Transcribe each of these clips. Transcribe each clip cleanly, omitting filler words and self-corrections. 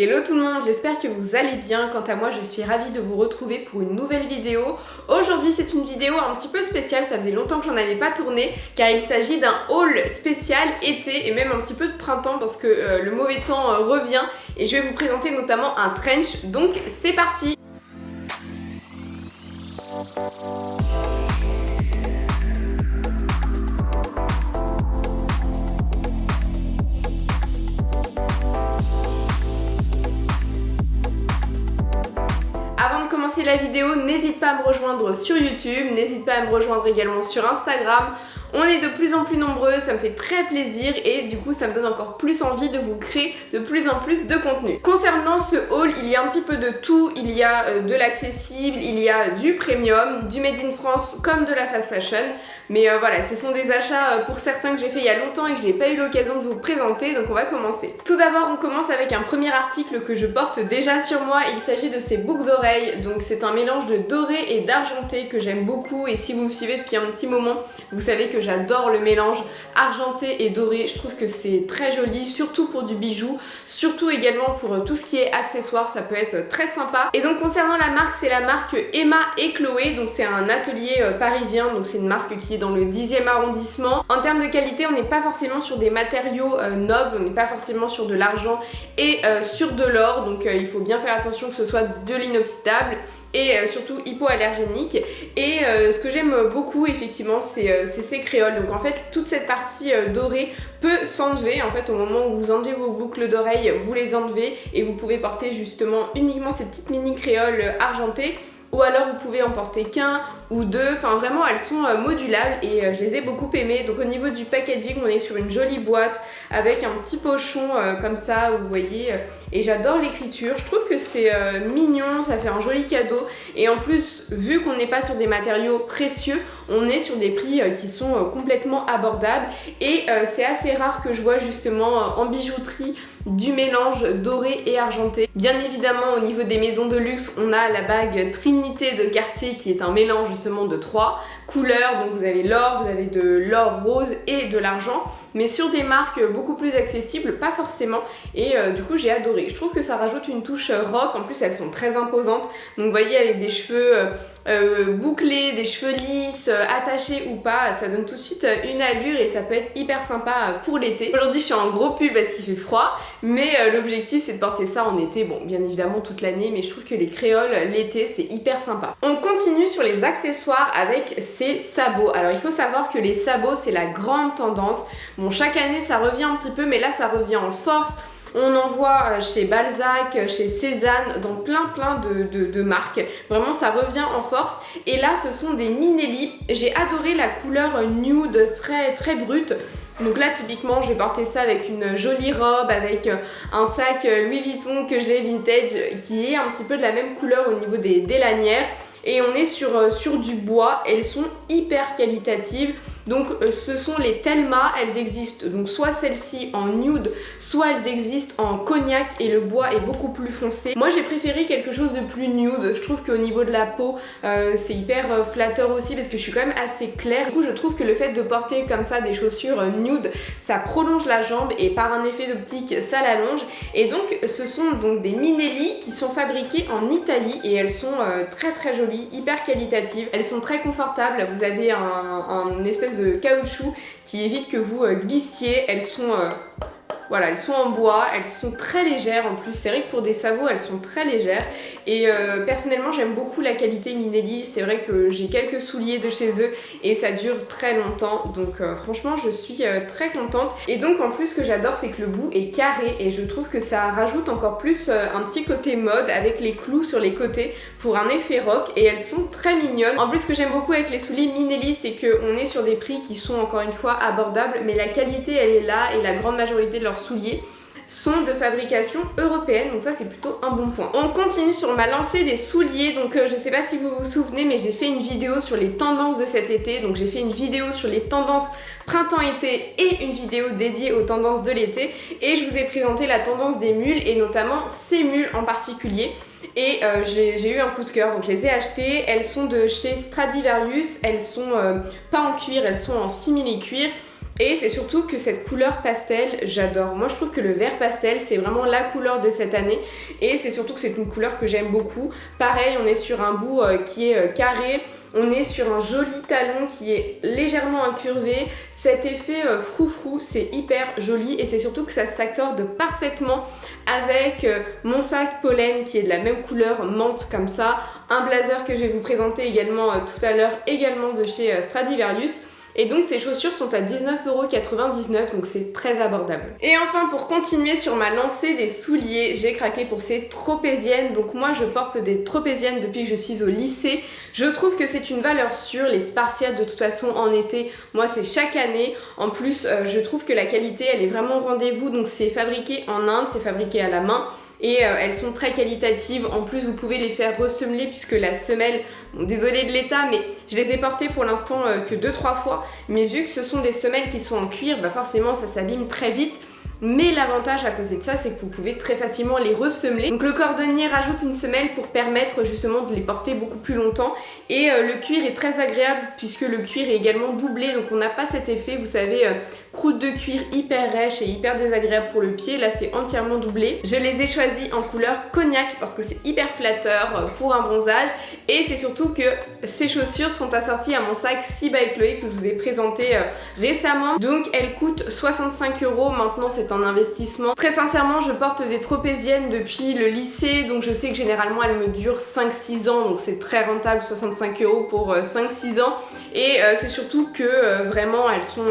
Hello tout le monde, j'espère que vous allez bien. Quant à moi, je suis ravie de vous retrouver pour une nouvelle vidéo. Aujourd'hui, c'est une vidéo un petit peu spéciale, ça faisait longtemps que j'en avais pas tourné, car il s'agit d'un haul spécial été et même un petit peu de printemps parce que le mauvais temps revient et je vais vous présenter notamment un trench. Donc c'est parti! Avant de commencer la vidéo, n'hésite pas à me rejoindre sur YouTube, n'hésite pas à me rejoindre également sur Instagram. On est de plus en plus nombreux, ça me fait très plaisir et du coup ça me donne encore plus envie de vous créer de plus en plus de contenu. Concernant ce haul, il y a un petit peu de tout, il y a de l'accessible, il y a du premium, du made in France comme de la fast fashion. Mais voilà, ce sont des achats pour certains que j'ai fait il y a longtemps et que j'ai pas eu l'occasion de vous présenter, donc on va commencer. Tout d'abord, on commence avec un premier article que je porte déjà sur moi. Il s'agit de ces boucles d'oreilles, donc c'est un mélange de doré et d'argenté que j'aime beaucoup et si vous me suivez depuis un petit moment, vous savez que j'adore le mélange argenté et doré. Je trouve que c'est très joli, surtout pour du bijou, surtout également pour tout ce qui est accessoires, ça peut être très sympa. Et donc concernant la marque, c'est la marque Emma et Chloé, donc c'est un atelier parisien, donc c'est une marque qui est dans le 10e arrondissement. En termes de qualité, on n'est pas forcément sur des matériaux nobles, on n'est pas forcément sur de l'argent et sur de l'or, donc il faut bien faire attention que ce soit de l'inoxydable et surtout hypoallergénique. Et ce que j'aime beaucoup effectivement c'est ces créoles, donc en fait toute cette partie dorée peut s'enlever en fait au moment où vous enlevez vos boucles d'oreilles, vous les enlevez et vous pouvez porter justement uniquement ces petites mini créoles argentées. Ou alors vous pouvez en porter qu'un ou deux, enfin vraiment elles sont modulables et je les ai beaucoup aimées. Donc au niveau du packaging, on est sur une jolie boîte avec un petit pochon comme ça, vous voyez, et j'adore l'écriture, je trouve que c'est mignon, ça fait un joli cadeau et en plus vu qu'on n'est pas sur des matériaux précieux, on est sur des prix qui sont complètement abordables et c'est assez rare que je vois justement en bijouterie du mélange doré et argenté. Bien évidemment au niveau des maisons de luxe, on a la bague Trinité de Cartier qui est un mélange justement de 3 couleurs, donc vous avez l'or, vous avez de l'or rose et de l'argent, mais sur des marques beaucoup plus accessibles, pas forcément, et du coup j'ai adoré. Je trouve que ça rajoute une touche rock, en plus elles sont très imposantes, donc vous voyez avec des cheveux bouclés, des cheveux lisses, attachés ou pas, ça donne tout de suite une allure et ça peut être hyper sympa pour l'été. Aujourd'hui je suis en gros pull parce qu'il fait froid, mais l'objectif c'est de porter ça en été, bon bien évidemment toute l'année, mais je trouve que les créoles l'été c'est hyper sympa. On continue sur les accessoires avec ces sabots. Alors il faut savoir que les sabots c'est la grande tendance. Bon chaque année ça revient un petit peu, mais là ça revient en force. On en voit chez Balzac, chez Cézanne, dans plein de marques. Vraiment ça revient en force. Et là ce sont des Minelli. J'ai adoré la couleur nude très brute. Donc là typiquement je vais porter ça avec une jolie robe, avec un sac Louis Vuitton que j'ai vintage qui est un petit peu de la même couleur au niveau des lanières. Et on est sur du bois, elles sont hyper qualitatives. Donc ce sont les Telma, elles existent donc soit celles-ci en nude, soit elles existent en cognac et le bois est beaucoup plus foncé. Moi j'ai préféré quelque chose de plus nude, je trouve qu'au niveau de la peau c'est hyper flatteur aussi parce que je suis quand même assez claire. Du coup je trouve que le fait de porter comme ça des chaussures nude, ça prolonge la jambe et par un effet d'optique ça l'allonge. Et donc ce sont donc des Minelli qui sont fabriquées en Italie et elles sont très jolies, hyper qualitatives, elles sont très confortables, vous avez un espèce de caoutchouc qui évite que vous glissiez, elles sont voilà, elles sont en bois, elles sont très légères en plus, c'est vrai que pour des sabots elles sont très légères et personnellement j'aime beaucoup la qualité Minelli, c'est vrai que j'ai quelques souliers de chez eux et ça dure très longtemps donc franchement je suis très contente. Et donc en plus ce que j'adore c'est que le bout est carré et je trouve que ça rajoute encore plus un petit côté mode avec les clous sur les côtés pour un effet rock et elles sont très mignonnes. En plus ce que j'aime beaucoup avec les souliers Minelli c'est qu'on est sur des prix qui sont encore une fois abordables mais la qualité elle est là et la grande majorité de leurs souliers sont de fabrication européenne, donc ça c'est plutôt un bon point. On continue sur ma lancée des souliers, donc je sais pas si vous vous souvenez mais j'ai fait une vidéo sur les tendances de cet été, donc j'ai fait une vidéo sur les tendances printemps-été et une vidéo dédiée aux tendances de l'été et je vous ai présenté la tendance des mules et notamment ces mules en particulier. Et j'ai eu un coup de cœur donc je les ai achetées, elles sont de chez Stradivarius, elles sont pas en cuir, elles sont en simili-cuir. Et c'est surtout que cette couleur pastel, j'adore. Moi je trouve que le vert pastel c'est vraiment la couleur de cette année et c'est surtout que c'est une couleur que j'aime beaucoup. Pareil, on est sur un bout qui est carré. On est sur un joli talon qui est légèrement incurvé. Cet effet froufrou, c'est hyper joli et c'est surtout que ça s'accorde parfaitement avec mon sac pollen qui est de la même couleur menthe comme ça. Un blazer que je vais vous présenter également tout à l'heure, également de chez Stradivarius. Et donc ces chaussures sont à 19,99 €, donc c'est très abordable. Et enfin, pour continuer sur ma lancée des souliers, j'ai craqué pour ces tropéziennes. Donc moi je porte des tropéziennes depuis que je suis au lycée. Je trouve que c'est une valeur sûre. Les Spartiates de toute façon en été, moi c'est chaque année. En plus je trouve que la qualité elle est vraiment au rendez-vous. Donc c'est fabriqué en Inde, c'est fabriqué à la main. Et elles sont très qualitatives. En plus vous pouvez les faire ressemeler puisque la semelle, bon, désolée de l'état mais je les ai portées pour l'instant que 2-3 fois, mais vu que ce sont des semelles qui sont en cuir, bah forcément ça s'abîme très vite. Mais l'avantage à cause de ça, c'est que vous pouvez très facilement les ressemeler. Donc le cordonnier rajoute une semelle pour permettre justement de les porter beaucoup plus longtemps. Et le cuir est très agréable puisque le cuir est également doublé. Donc on n'a pas cet effet, vous savez, croûte de cuir hyper rêche et hyper désagréable pour le pied. Là c'est entièrement doublé. Je les ai choisis en couleur cognac parce que c'est hyper flatteur pour un bronzage. Et c'est surtout que ces chaussures sont assorties à mon sac Si by Chloé que je vous ai présenté récemment. Donc elles coûtent 65 €. Maintenant c'est un investissement. Très sincèrement, je porte des tropéziennes depuis le lycée, donc je sais que généralement elles me durent 5-6 ans, donc c'est très rentable, 65 € pour 5-6 ans. Et c'est surtout que vraiment elles sont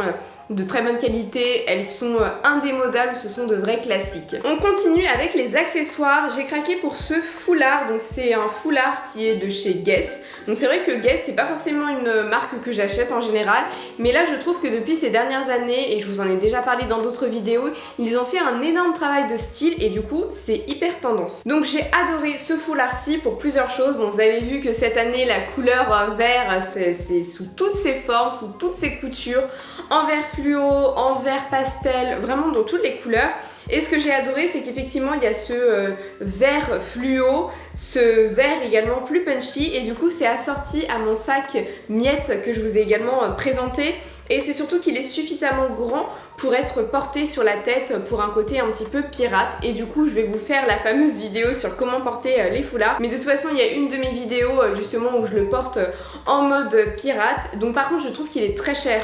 de très bonne qualité, elles sont indémodables, ce sont de vrais classiques. On continue avec les accessoires. J'ai craqué pour ce foulard, donc c'est un foulard qui est de chez Guess. Donc c'est vrai que Guess c'est pas forcément une marque que j'achète en général, mais là je trouve que depuis ces dernières années, et je vous en ai déjà parlé dans d'autres vidéos, ils ont fait un énorme travail de style et du coup c'est hyper tendance. Donc j'ai adoré ce foulard-ci pour plusieurs choses. Bon, vous avez vu que cette année la couleur vert c'est sous toutes ses formes, sous toutes ses coutures, en vert fluo, en vert pastel, vraiment dans toutes les couleurs. Et ce que j'ai adoré, c'est qu'effectivement il y a ce vert fluo, ce vert également plus punchy, et du coup c'est assorti à mon sac miette que je vous ai également présenté. Et c'est surtout qu'il est suffisamment grand pour être porté sur la tête pour un côté un petit peu pirate. Et du coup je vais vous faire la fameuse vidéo sur comment porter les foulards. Mais de toute façon il y a une de mes vidéos justement où je le porte en mode pirate. Donc par contre je trouve qu'il est très cher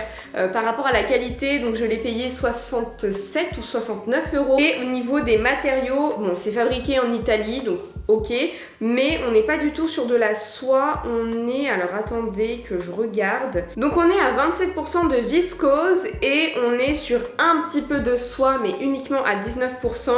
par rapport à la qualité. Donc je l'ai payé 67 ou 69 €. Et au niveau des matériaux, bon c'est fabriqué en Italie donc ok, mais on n'est pas du tout sur de la soie, on est, alors attendez que je regarde, donc on est à 27% de viscose et on est sur un petit peu de soie mais uniquement à 19%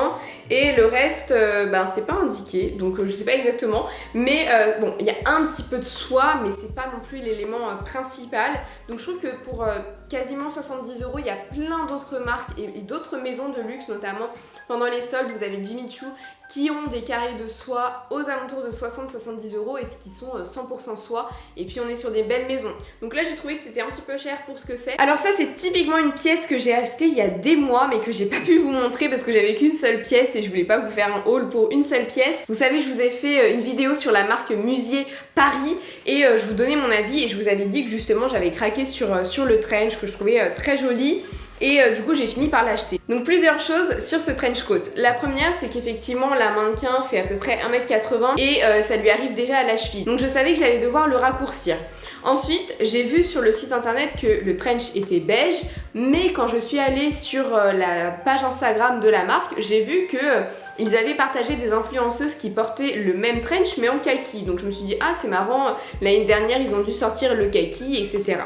et le reste ben c'est pas indiqué donc je sais pas exactement, mais bon il y a un petit peu de soie mais c'est pas non plus l'élément principal. Donc je trouve que pour quasiment 70 € il y a plein d'autres marques et d'autres maisons de luxe, notamment pendant les soldes vous avez Jimmy Choo qui ont des carrés de soie aux alentours de 60-70 € et qui sont 100% soie, et puis on est sur des belles maisons. Donc là j'ai trouvé que c'était un petit peu cher pour ce que c'est. Alors ça c'est typiquement une pièce que j'ai achetée il y a des mois mais que j'ai pas pu vous montrer parce que j'avais qu'une seule pièce et je voulais pas vous faire un haul pour une seule pièce. Vous savez, je vous ai fait une vidéo sur la marque Musier Paris et je vous donnais mon avis et je vous avais dit que justement j'avais craqué sur le trench que je trouvais très joli. Et du coup j'ai fini par l'acheter. Donc plusieurs choses sur ce trench coat. La première c'est qu'effectivement la mannequin fait à peu près 1m80 et ça lui arrive déjà à la cheville. Donc je savais que j'allais devoir le raccourcir. Ensuite j'ai vu sur le site internet que le trench était beige, mais quand je suis allée sur la page Instagram de la marque, j'ai vu que ils avaient partagé des influenceuses qui portaient le même trench mais en kaki. Donc je me suis dit ah c'est marrant, l'année dernière ils ont dû sortir le kaki, etc.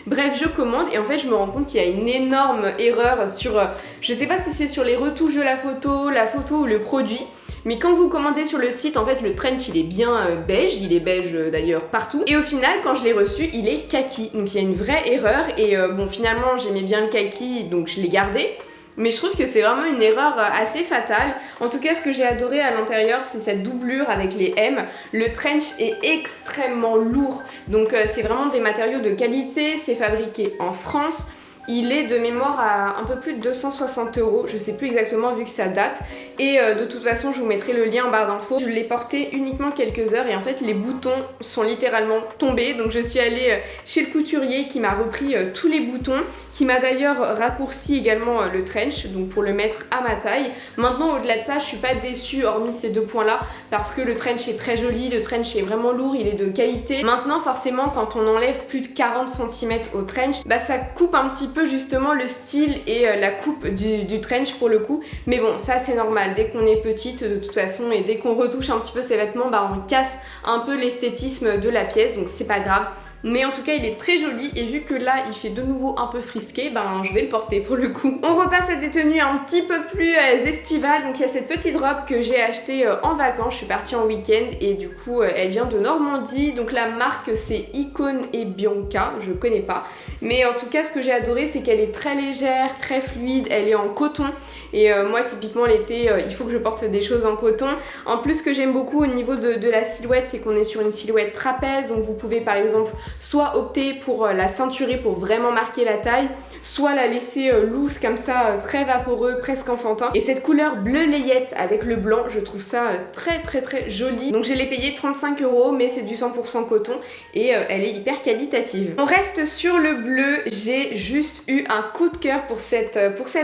Bref, je commande et en fait je me rends compte qu'il y a une énorme erreur sur, je sais pas si c'est sur les retouches de la photo ou le produit, mais quand vous commandez sur le site, en fait le trench il est bien beige, il est beige d'ailleurs partout, et au final quand je l'ai reçu il est kaki, donc il y a une vraie erreur et bon finalement j'aimais bien le kaki donc je l'ai gardé. Mais je trouve que c'est vraiment une erreur assez fatale. En tout cas, ce que j'ai adoré à l'intérieur, c'est cette doublure avec les M. Le trench est extrêmement lourd. Donc c'est vraiment des matériaux de qualité. C'est fabriqué en France. il est de mémoire à un peu plus de 260 €, je sais plus exactement vu que ça date. Et de toute façon je vous mettrai le lien en barre d'infos. Je l'ai porté uniquement quelques heures et en fait les boutons sont littéralement tombés. Donc je suis allée chez le couturier qui m'a repris tous les boutons, qui m'a d'ailleurs raccourci également le trench, donc pour le mettre à ma taille. Maintenant au-delà de ça je suis pas déçue hormis ces 2 points là, parce que le trench est très joli, le trench est vraiment lourd, il est de qualité. Maintenant forcément quand on enlève plus de 40 cm au trench, bah ça coupe un petit peu justement le style et la coupe du trench pour le coup. Mais bon, ça c'est normal, dès qu'on est petite de toute façon et dès qu'on retouche un petit peu ses vêtements, bah on casse un peu l'esthétisme de la pièce, donc c'est pas grave. Mais en tout cas il est très joli et vu que là il fait de nouveau un peu frisqué, ben je vais le porter pour le coup. On repasse à des tenues un petit peu plus estivales. Donc il y a cette petite robe que j'ai achetée en vacances, je suis partie en week-end et du coup elle vient de Normandie. Donc la marque c'est Icon et Bianca, je connais pas. Mais en tout cas ce que j'ai adoré c'est qu'elle est très légère, très fluide, elle est en coton. Et moi typiquement l'été il faut que je porte des choses en coton. En plus ce que j'aime beaucoup au niveau de la silhouette c'est qu'on est sur une silhouette trapèze. Donc vous pouvez par exemple soit opter pour la ceinturer pour vraiment marquer la taille, soit la laisser loose comme ça, très vaporeux, presque enfantin. Et cette couleur bleu layette avec le blanc, je trouve ça très joli. Donc je l'ai payé 35 € mais c'est du 100% coton et elle est hyper qualitative. On reste sur le bleu, j'ai juste eu un coup de cœur pour cette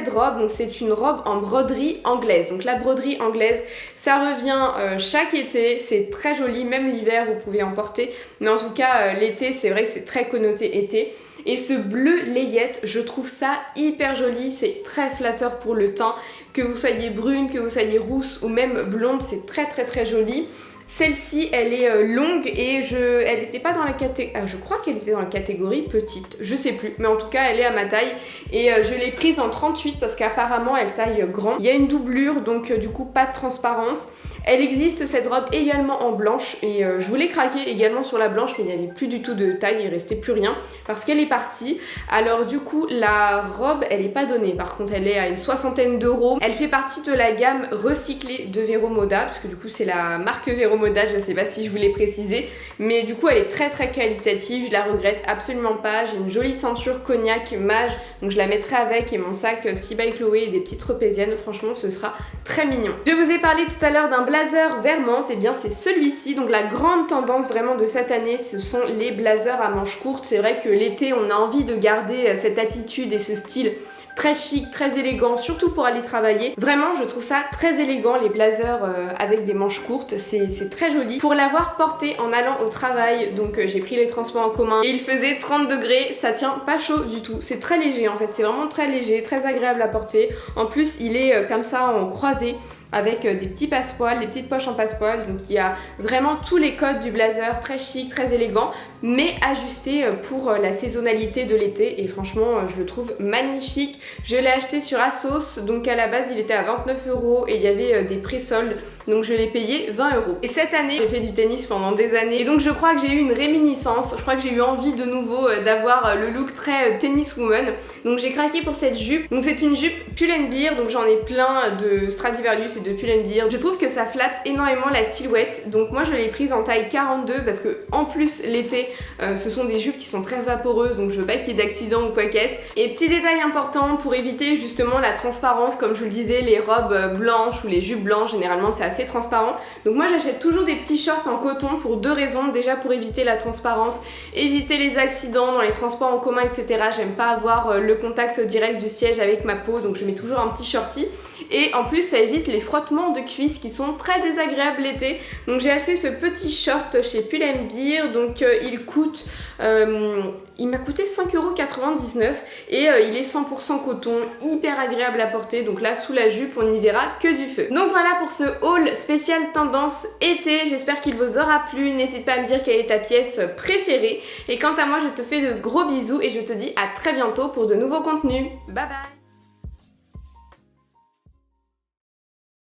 robe. Donc c'est une robe en broderie anglaise. Donc la broderie anglaise, ça revient chaque été, c'est très joli, même l'hiver vous pouvez en porter. Mais en tout cas l'été, c'est vrai que c'est très connoté été. Et ce bleu layette, je trouve ça hyper joli, c'est très flatteur pour le teint. Que vous soyez brune, que vous soyez rousse ou même blonde, c'est très joli. Celle-ci, elle est longue et elle n'était pas dans la catégorie... je crois qu'elle était dans la catégorie petite, je sais plus. Mais en tout cas, elle est à ma taille et je l'ai prise en 38 parce qu'apparemment, elle taille grand. Il y a une doublure, donc du coup, pas de transparence. Elle existe, cette robe, également en blanche et je voulais craquer également sur la blanche, mais il n'y avait plus du tout de taille, il restait plus rien parce qu'elle est partie. Alors du coup, la robe, elle n'est pas donnée. Par contre, elle est à une 60aine d'euros. Elle fait partie de la gamme recyclée de Vero Moda, parce que du coup, c'est la marque Vero Moda, je sais pas si je vous l'ai précisé, mais du coup elle est très qualitative, je la regrette absolument pas. J'ai une jolie ceinture cognac mage, donc je la mettrai avec et mon sac Si by Chloé et des petites tropéziennes, franchement ce sera très mignon. Je vous ai parlé tout à l'heure d'un blazer vert menthe, et bien c'est celui-ci. Donc la grande tendance vraiment de cette année, ce sont les blazers à manches courtes. C'est vrai que l'été on a envie de garder cette attitude et ce style très chic, très élégant, surtout pour aller travailler. Vraiment, je trouve ça très élégant, les blazers avec des manches courtes, c'est très joli. Pour l'avoir porté en allant au travail, donc j'ai pris les transports en commun et il faisait 30 degrés, ça tient pas chaud du tout. C'est très léger en fait, c'est vraiment très léger, très agréable à porter. En plus, il est comme ça en croisé, avec des petits passepoils, des petites poches en passepoil. Donc il y a vraiment tous les codes du blazer, très chic, très élégant, mais ajusté pour la saisonnalité de l'été. Et franchement, je le trouve magnifique. Je l'ai acheté sur ASOS, donc à la base il était à 29 € et il y avait des pré-soldes. Donc je l'ai payé 20 €. Et cette année, j'ai fait du tennis pendant des années. Et donc je crois que j'ai eu une réminiscence. Je crois que j'ai eu envie de nouveau d'avoir le look très tennis woman. Donc j'ai craqué pour cette jupe. Donc c'est une jupe Pull&Bear. Donc j'en ai plein de Stradivarius et de Pull&Bear. Je trouve que ça flatte énormément la silhouette. Donc moi je l'ai prise en taille 42 parce que en plus l'été, ce sont des jupes qui sont très vaporeuses. Donc je veux pas qu'il y ait d'accident ou quoi qu'est-ce. Et petit détail important pour éviter justement la transparence, comme je vous le disais, les robes blanches ou les jupes blanches, généralement c'est assez transparent. Donc moi j'achète toujours des petits shorts en coton pour deux raisons. Déjà pour éviter la transparence, éviter les accidents dans les transports en commun, etc. J'aime pas avoir le contact direct du siège avec ma peau, donc je mets toujours un petit shorty. Et en plus ça évite les frottements de cuisses qui sont très désagréables l'été. Donc j'ai acheté ce petit short chez Pull&Bear. Donc il coûte... il m'a coûté 5,99 € et il est 100% coton, hyper agréable à porter. Donc là sous la jupe on n'y verra que du feu. Donc voilà pour ce haul spécial tendance été. J'espère qu'il vous aura plu. N'hésite pas à me dire quelle est ta pièce préférée. Et quant à moi je te fais de gros bisous et je te dis à très bientôt pour de nouveaux contenus. Bye bye.